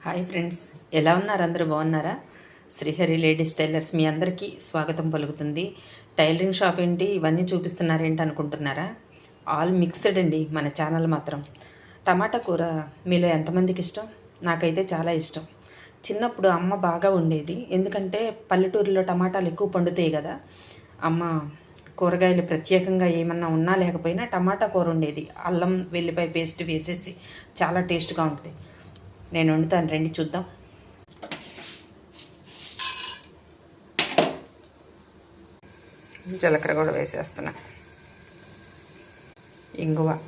Hi friends, ఎలా ఉన్నారు? అందరూ బాగున్నారా? శ్రీహరి లేడీస్ టైలర్స్ మీ అందరికీ స్వాగతం పలుకుతుంది. టైలరింగ్ షాప్ ఏంటి, ఇవన్నీ చూపిస్తున్నారేంటి అనుకుంటున్నారా? ఆల్ మిక్స్డ్ అండి మన ఛానల్ మాత్రం. టమాటా కూర మీలో ఎంతమందికి ఇష్టం? నాకైతే చాలా ఇష్టం. చిన్నప్పుడు అమ్మ బాగా ఉండేది, ఎందుకంటే పల్లెటూరులో టమాటాలు ఎక్కువ పండుతాయి కదా. అమ్మ కూరగాయలు ప్రత్యేకంగా ఏమన్నా ఉన్నా లేకపోయినా టమాటా కూర ఉండేది. అల్లం వెల్లిపాయ పేస్ట్ వేసేసి చాలా టేస్ట్గా ఉంటుంది. నేను వండుతాను, రండి చూద్దాం. జీలకర్ర కూడా వేసేస్తున్నా, ఇంగువ,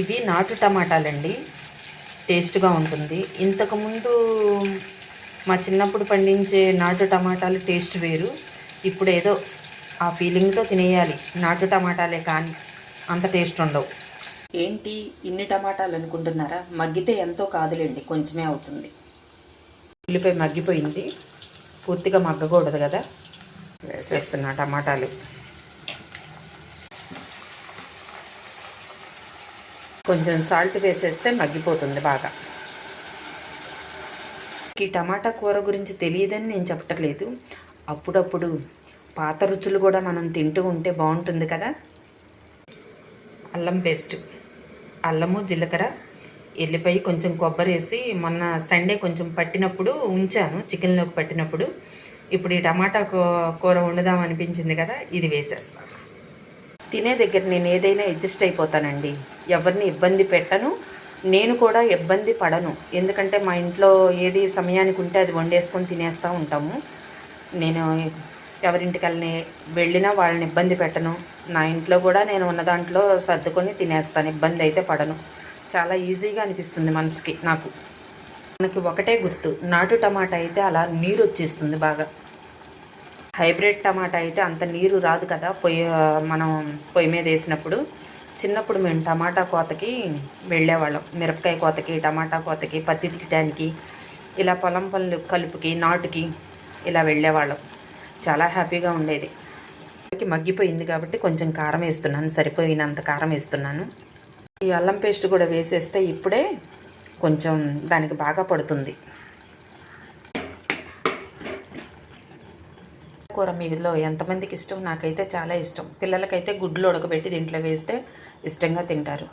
ఇవి నాటు టమాటాలండి, టేస్ట్గా ఉంటుంది. ఇంతకుముందు మా చిన్నప్పుడు పండించే నాటు టమాటాలు టేస్ట్ వేరు. ఇప్పుడు ఏదో ఆ ఫీలింగ్తో తినేయాలి. నాటు టమాటాలే కానీ అంత టేస్ట్ ఉండవు. ఏంటి ఇన్ని టమాటాలు అనుకుంటున్నారా? మగ్గితే ఎంతో కాదులేండి, కొంచెమే అవుతుంది. ఉల్లిపాయ మగ్గిపోయింది, పూర్తిగా మగ్గకూడదు కదా. వేసేస్తున్నా టమాటాలు. కొంచెం సాల్ట్ వేసేస్తే మగ్గిపోతుంది బాగా. ఈ టమాటా కూర గురించి తెలియదని నేను చెప్పట్లేదు, అప్పుడప్పుడు పాత రుచులు కూడా మనం తింటూ ఉంటే బాగుంటుంది కదా. అల్లం పేస్ట్, అల్లము, జీలకర్ర, ఎల్లిపాయ, కొంచెం కొబ్బరి వేసి మొన్న సండే కొంచెం పట్టినప్పుడు ఉంచాను, చికెన్లోకి పట్టినప్పుడు. ఇప్పుడు ఈ టమాటా కూర వండుదాం అనిపించింది కదా, ఇది వేసేస్తాను. తినే దగ్గర నేను ఏదైనా అడ్జస్ట్ అయిపోతానండి, ఎవరిని ఇబ్బంది పెట్టను, నేను కూడా ఇబ్బంది పడను. ఎందుకంటే మా ఇంట్లో ఏది సమయానికి ఉంటే అది వండేసుకొని తినేస్తూ ఉంటాము. నేను ఎవరింటికి వెళ్ళినా వాళ్ళని ఇబ్బంది పెట్టను. నా ఇంట్లో కూడా నేను ఉన్న దాంట్లో సర్దుకొని తినేస్తాను, ఇబ్బంది అయితే పడను. చాలా ఈజీగా అనిపిస్తుంది మనసుకి. మనకి ఒకటే గుర్తు, నాటు టమాటా అయితే అలా నీరు వచ్చేస్తుంది బాగా. హైబ్రిడ్ టమాటా అయితే అంత నీరు రాదు కదా, మనం పొయ్యి మీద వేసినప్పుడు. చిన్నప్పుడు మేము టమాటా కోతకి వెళ్ళేవాళ్ళం, మిరపకాయ కోతకి, టమాటా కోతకి, పత్తి తీయడానికి, ఇలా పొలం పనులు కలుపుకి, నాటుకి ఇలా వెళ్ళేవాళ్ళం. చాలా హ్యాపీగా ఉండేది. మగ్గిపోయింది కాబట్టి కొంచెం కారం వేస్తున్నాను, సరిపోయినంత కారం వేస్తున్నాను. ఈ అల్లం పేస్ట్ కూడా వేసేస్తే ఇప్పుడే కొంచెం దానికి బాగా పడుతుంది. కూర మీలో ఎంతమందికి ఇష్టం? నాకైతే చాలా ఇష్టం. పిల్లలకైతే గుడ్లు ఉడకబెట్టి దీంట్లో వేస్తే ఇష్టంగా తింటారు.